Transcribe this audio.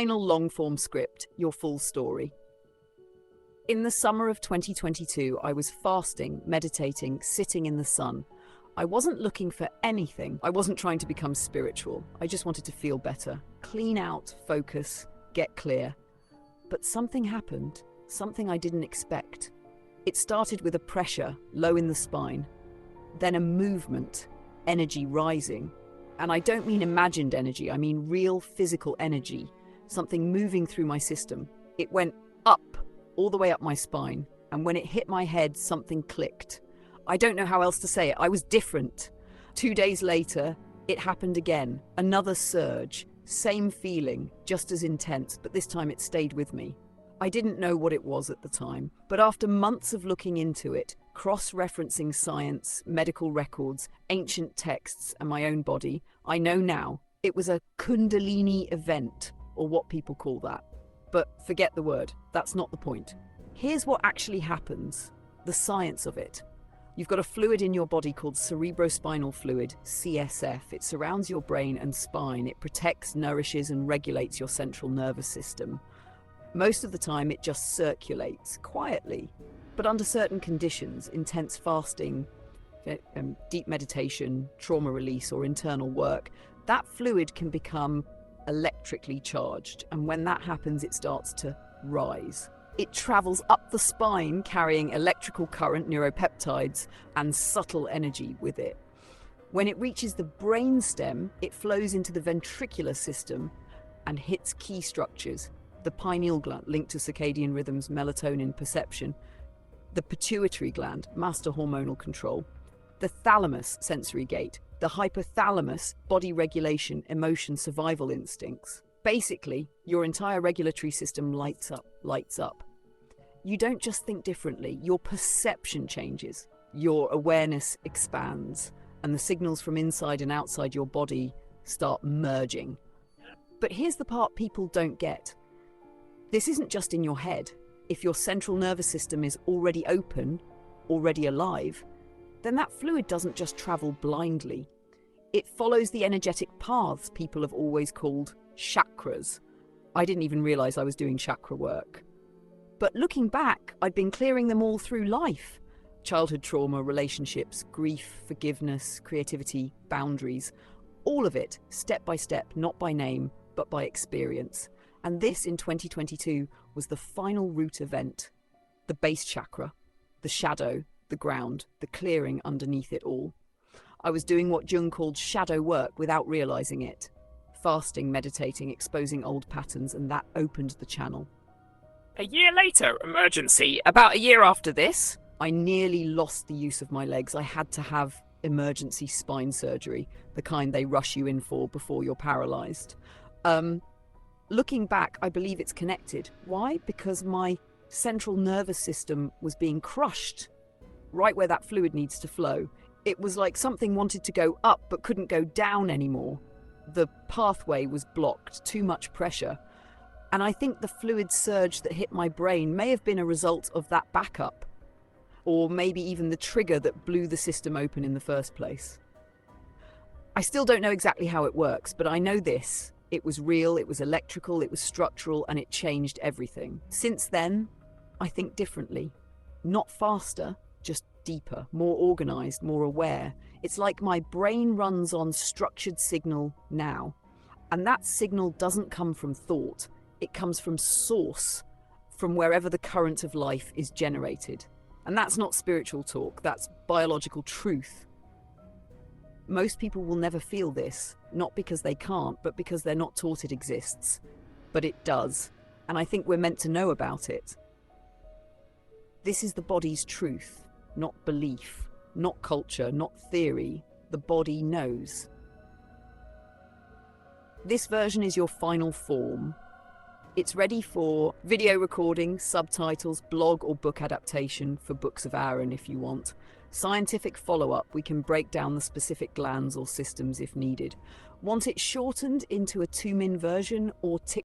Final long-form script, your full story. In the summer of 2022, I was fasting, meditating, sitting in the sun. I wasn't looking for anything. I wasn't trying to become spiritual. I just wanted to feel better, clean out, focus, get clear. But something happened, something I didn't expect. It started with a pressure, low in the spine, then a movement, energy rising. And I don't mean imagined energy, I mean real physical energy, something moving through my system. It went up, all the way up my spine, and when it hit my head, something clicked. I don't know how else to say it, I was different. 2 days later, it happened again, another surge, same feeling, just as intense, but this time it stayed with me. I didn't know what it was at the time, but after months of looking into it, cross-referencing science, medical records, ancient texts, and my own body, I know now it was a Kundalini event, or what people call that. But forget the word, that's not the point. Here's what actually happens, the science of it. You've got a fluid in your body called cerebrospinal fluid, CSF. It surrounds your brain and spine. It protects, nourishes, and regulates your central nervous system. Most of the time, it just circulates quietly. But under certain conditions, intense fasting, deep meditation, trauma release, or internal work, that fluid can become electrically charged. And when that happens, it starts to rise. It travels up the spine, carrying electrical current, neuropeptides, and subtle energy with it. When it reaches the brainstem, it flows into the ventricular system and hits key structures. The pineal gland, linked to circadian rhythms, melatonin perception. The pituitary gland, master hormonal control. The thalamus, sensory gate. The hypothalamus, body regulation, emotion, survival instincts. Basically, your entire regulatory system lights up. You don't just think differently, your perception changes. Your awareness expands, and the signals from inside and outside your body start merging. But here's the part people don't get. This isn't just in your head. If your central nervous system is already open, already alive, then that fluid doesn't just travel blindly. It follows the energetic paths people have always called chakras. I didn't even realize I was doing chakra work. But looking back, I'd been clearing them all through life. Childhood trauma, relationships, grief, forgiveness, creativity, boundaries. All of it, step by step, not by name, but by experience. And this, in 2022, was the final root event. The base chakra, the shadow, the ground, the clearing underneath it all. I was doing what Jung called shadow work without realizing it. Fasting, meditating, exposing old patterns, and that opened the channel. A year later, emergency. About a year after this, I nearly lost the use of my legs. I had to have emergency spine surgery, the kind they rush you in for before you're paralyzed. Looking back, I believe it's connected. Why? Because my central nervous system was being crushed right where that fluid needs to flow. It was like something wanted to go up but couldn't go down anymore. The pathway was blocked, too much pressure. And I think the fluid surge that hit my brain may have been a result of that backup, or maybe even the trigger that blew the system open in the first place. I still don't know exactly how it works, but I know this. It was real, it was electrical, it was structural, and it changed everything. Since then, I think differently. Not faster, just deeper, more organized, more aware. It's like my brain runs on structured signal now. And that signal doesn't come from thought. It comes from source, from wherever the current of life is generated. And that's not spiritual talk, that's biological truth. Most people will never feel this, not because they can't, but because they're not taught it exists. But it does, and I think we're meant to know about it. This is the body's truth, not belief, not culture, not theory. The body knows. This version is your final form. It's ready for video recording, subtitles, blog or book adaptation for books of Aaron if you want. Scientific follow-up, we can break down the specific glands or systems if needed. Want it shortened into a 2-min version or